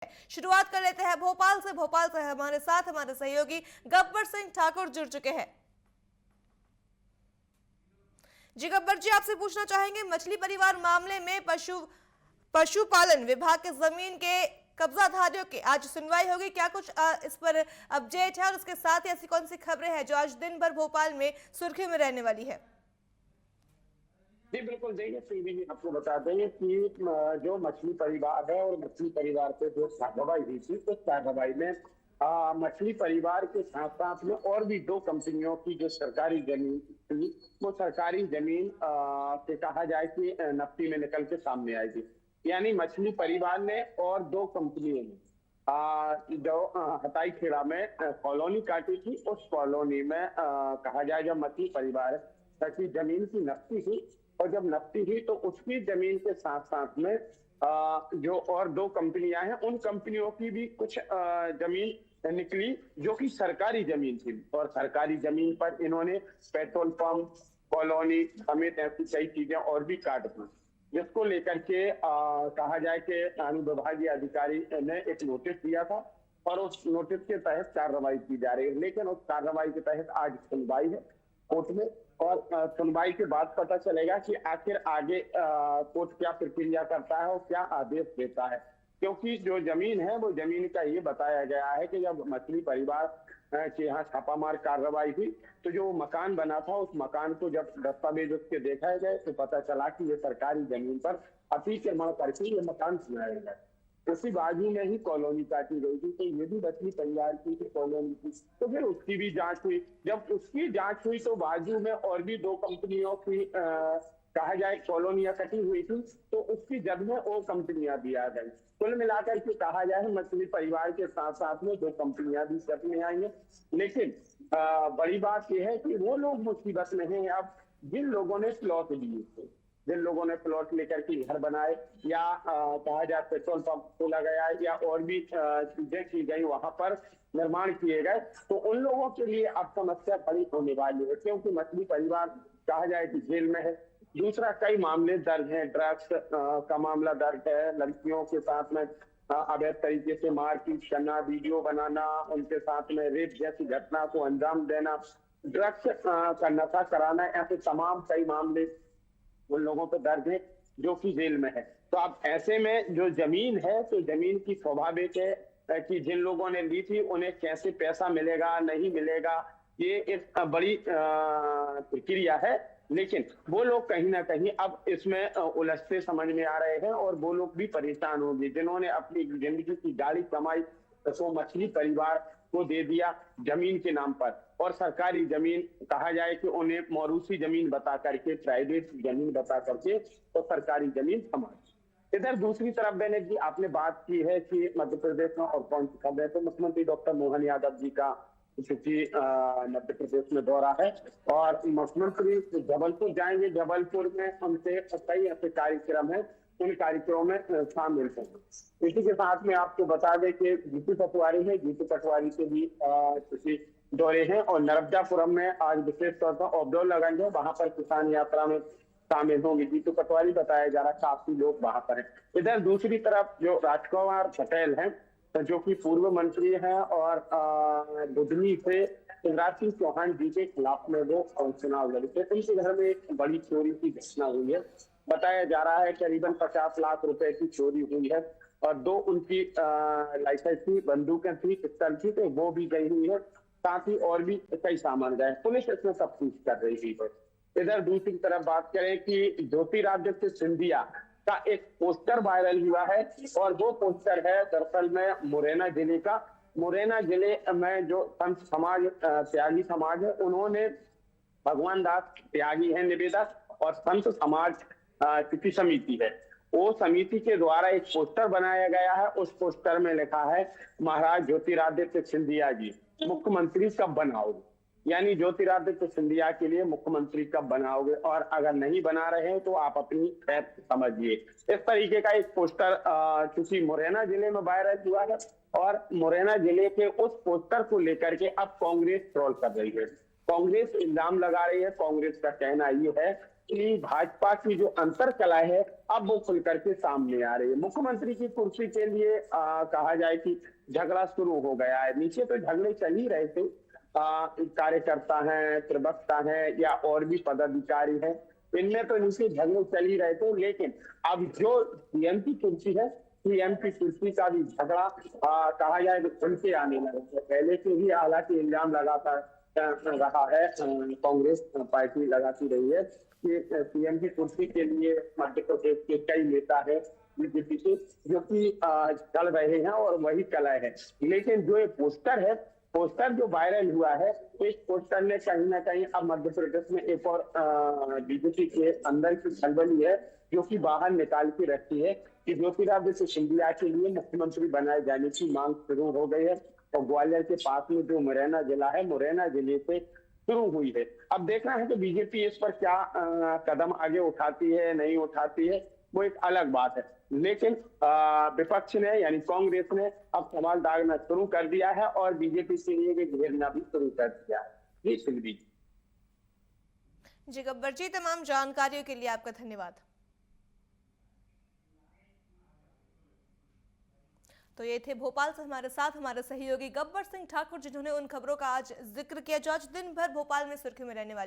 शुरुआत कर लेते हैं भोपाल से हमारे साथ हमारे सहयोगी गब्बर सिंह ठाकुर जुड़ चुके हैं। जी गब्बर जी, आपसे पूछना चाहेंगे, मछली परिवार मामले में पशुपालन विभाग के जमीन के कब्जाधारियों की आज सुनवाई होगी। क्या कुछ इस पर अपडेट है और उसके साथ ही ऐसी कौन सी खबरें हैं जो आज दिन भर भोपाल में सुर्खियों में रहने वाली है? जी बिल्कुल, देखिए सीधी जी आपको बता दें कि जो मछली परिवार है और मछली परिवार पे जो कार्रवाई हुई थी, उस कार्रवाई में मछली परिवार के साथ साथ में और भी दो कंपनियों की जो सरकारी जमीन थी, वो सरकारी जमीन से कहा जाए कि नफ्ती में निकल के सामने आई थी। यानी मछली परिवार ने और दो कंपनियों ने जो हताई खेड़ा में कॉलोनी काटी थी, उस कॉलोनी में कहा जाए जब मछली परिवार की जमीन की नफ्ती थी, और जब नफ्ती हुई तो उसकी जमीन के साथ साथ में जो और दो कंपनियां हैं, उन कंपनियों की भी कुछ जमीन निकली जो कि सरकारी जमीन थी। और सरकारी जमीन पर इन्होंने पेट्रोल पंप, कॉलोनी समेत ऐसी कई चीजें और भी काट दी, जिसको लेकर के कहा जाए कि अनुविभागीय अधिकारी ने एक नोटिस दिया था और उस नोटिस के तहत कार्रवाई की जा रही है। लेकिन उस कार्रवाई के तहत आज सुनवाई है कोर्ट में, और सुनवाई के बाद पता चलेगा कि आखिर आगे कोर्ट क्या प्रक्रिया करता है और क्या आदेश देता है। क्योंकि जो जमीन है वो जमीन का ये बताया गया है कि जब मछली परिवार के यहाँ छापामार कार्रवाई हुई तो जो मकान बना था, उस मकान को जब दस्तावेज उसके देखा गए तो पता चला कि ये सरकारी जमीन पर अतिक्रमण करके ये मकान बनाया गया। उसी बाजू में ही कॉलोनी काटी गई थी, तो ये भी मछली परिवार की कॉलोनी थी। तो फिर उसकी भी जांच हुई। जब उसकी जांच हुई तो बाजू में और भी दो कंपनियों की कहा जाए कॉलोनियां कटी हुई थी, तो उसकी जद में वो कंपनियां भी आ गई। कुल मिलाकर के कहा जाए मछली परिवार के साथ साथ में दो कंपनियां भी जद में आई हैं। लेकिन बड़ी बात यह है कि वो लोग मुसीबत में हैं अब जिन लोगों ने प्लॉट लिए थे, जिन लोगों ने प्लॉट लेकर के घर बनाए, या कहा जाए पेट्रोल पंप खोला गया, या और भी चीजें की गई, वहां पर निर्माण किए गए, तो उन लोगों के लिए अब समस्या बड़ी होने वाली है। क्योंकि मछली परिवार कहा जाए कि जेल में है। दूसरा, कई मामले दर्ज हैं, ड्रग्स का मामला दर्ज है, लड़कियों के साथ में अवैध तरीके से मारपीट करना, वीडियो बनाना, उनके साथ में रेप जैसी घटना को अंजाम देना, ड्रग्स का नशा कराना, ऐसे तमाम कई मामले उन लोगों पर दर्ज है जो कि जेल में है। तो अब ऐसे में जो जमीन है, तो जमीन की स्वाभाविक है कि जिन लोगों ने ली थी उन्हें कैसे पैसा मिलेगा नहीं मिलेगा, ये एक बड़ी प्रक्रिया है। लेकिन वो लोग कहीं ना कहीं अब इसमें उलझते समझ में आ रहे हैं, और वो लोग भी परेशान होंगे जिन्होंने अपनी जिंदगी की गाड़ी कमाई तो मछली परिवार को दे दिया जमीन के नाम पर, और सरकारी जमीन कहा जाए कि उन्हें मौरूसी जमीन बता करके, प्राइवेट जमीन बता करके तो सरकारी जमीन थमा। इधर दूसरी तरफ बेनेट जी, आपने बात की है कि मध्य प्रदेश में और कौन सी खबर है, तो मुख्यमंत्री डॉक्टर मोहन यादव जी का चूंकि मध्य प्रदेश में दौरा है और मुख्यमंत्री जबलपुर जाएंगे। जबलपुर में उनसे कई ऐसे कार्यक्रम है, उन कार्यक्रमों में शामिल हैं। इसी के साथ में आपको बता दें कि जीतू पटवारी है, जीतू पटवारी के भी किसी दौरे हैं, और नर्मदापुरम में आज विशेष तौर पर ऑब्डोर लगाएंगे, वहां पर किसान यात्रा में शामिल होंगे। जीतू पटवारी बताया जा रहा है, काफी लोग वहां पर हैं। इधर दूसरी तरफ जो राजकुमार पटेल हैं, जो कि पूर्व मंत्री हैं और बुधनी से शिवराज सिंह चौहान जी के खिलाफ में वो चुनाव लड़े थे, उनके घर में एक बड़ी चोरी की घटना हुई है। बताया जा रहा है करीबन 50 लाख रुपए की चोरी हुई है, और दो उनकी लाइसेंस थी, बंदूकें थी, पिस्तौल थी, तो वो भी गई हुई है। साथ ही और भी कई सामान गए। पुलिस इसमें तफ्तीश कर रही है। इधर दूसरी तरफ बात करें कि ज्योतिरादित्य सिंधिया का एक पोस्टर वायरल हुआ है, और वो पोस्टर है दरअसल में मुरैना जिले का। मुरैना जिले में जो संत समाज, त्यागी समाज है, उन्होंने भगवान दास त्यागी है निवेदक, और संत समाज की समिति है, वो समिति के द्वारा एक पोस्टर बनाया गया है। उस पोस्टर में लिखा है, महाराज ज्योतिरादित्य सिंधिया जी मुख्यमंत्री कब बनाओगे, यानी ज्योतिरादित्य सिंधिया के लिए मुख्यमंत्री कब बनाओगे, और अगर नहीं बना रहे हैं तो आप अपनी खैर समझिए। इस तरीके का एक पोस्टर चूंकि मुरैना जिले में वायरल हुआ है, और मुरैना जिले के उस पोस्टर को लेकर के अब कांग्रेस ट्रोल कर रही है। कांग्रेस इल्जाम लगा रही है, कांग्रेस का कहना ये है कि भाजपा की जो अंतर कला है अब वो खुल करके सामने आ रही है। मुख्यमंत्री की कुर्सी के लिए कहा जाए कि झगड़ा शुरू हो गया है। नीचे तो झगड़े चल ही रहे थे, कार्यकर्ता हैं, प्रवक्ता हैं या और भी पदाधिकारी हैं, इनमें तो नीचे झगड़े चल ही रहे थे। लेकिन अब जो सीएम की कुर्सी है, सीएम की कुर्सी का भी झगड़ा कहा जाए तो खुल के आने लगा है। पहले से ही हालांकि इल्जाम लगाता रहा है, कांग्रेस पार्टी लगाती रही है कि सीएम की कुर्सी के लिए मध्य प्रदेश के कई नेता है बीजेपी के जो कि चल रहे हैं और वही कला है। लेकिन जो ये पोस्टर जो वायरल हुआ है, तो इस पोस्टर ने कहीं ना कहीं अब मध्य प्रदेश में एक और बीजेपी के अंदर की खलबली है जो कि बाहर निकाल के रखी है कि ज्योतिरादित्य सिंधिया के लिए मुख्यमंत्री बनाए जाने की मांग शुरू हो गई है। और ग्वालियर के पास में जो मुरैना जिला है, मुरैना जिले से शुरू हुई है। अब देखना है कि बीजेपी इस पर क्या कदम आगे उठाती है नहीं उठाती है, वो एक अलग बात है। लेकिन विपक्ष ने यानी कांग्रेस ने अब सवाल दागना शुरू कर दिया है और बीजेपी के लिए भी घेरना भी शुरू कर दिया है। जी सिंधी जी गब्बर जी, तमाम जानकारियों के लिए आपका धन्यवाद। तो ये थे भोपाल से हमारे साथ हमारे सहयोगी गब्बर सिंह ठाकुर, जिन्होंने उन खबरों का आज जिक्र किया जो आज दिन भर भोपाल में सुर्खी में रहने वाली